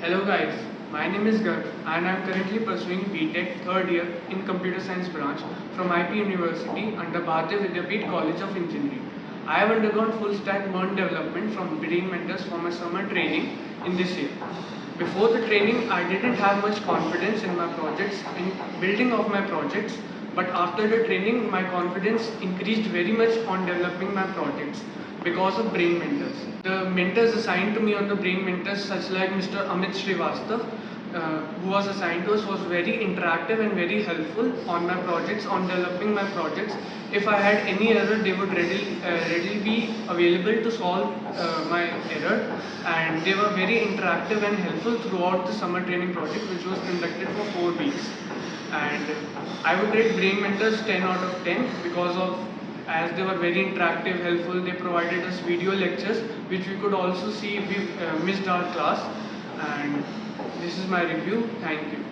Hello guys, my name is Garv and I am currently pursuing BTech third year in Computer Science branch from IP University under Bharatiya Vidyapith College of Engineering. I have undergone full stack MERN development from Brain Mentors for my summer training in this year. Before the training, I didn't have much confidence in my projects, in building of my projects, but after the training, my confidence increased very much on developing my projects because of Brain Mentors. The mentors assigned to me on the Brain Mentors, such like Mr. Amit Srivastav, who was assigned to us, was very interactive and very helpful on my projects, on developing my projects. If I had any error, they would readily be available to solve my error, and they were very interactive and helpful throughout the summer training project, which was conducted for 4 weeks. And I would rate Brain Mentors 10 out of 10 because of as they were very interactive, helpful. They provided us video lectures which we could also see if we missed our class. And this is my review. Thank you.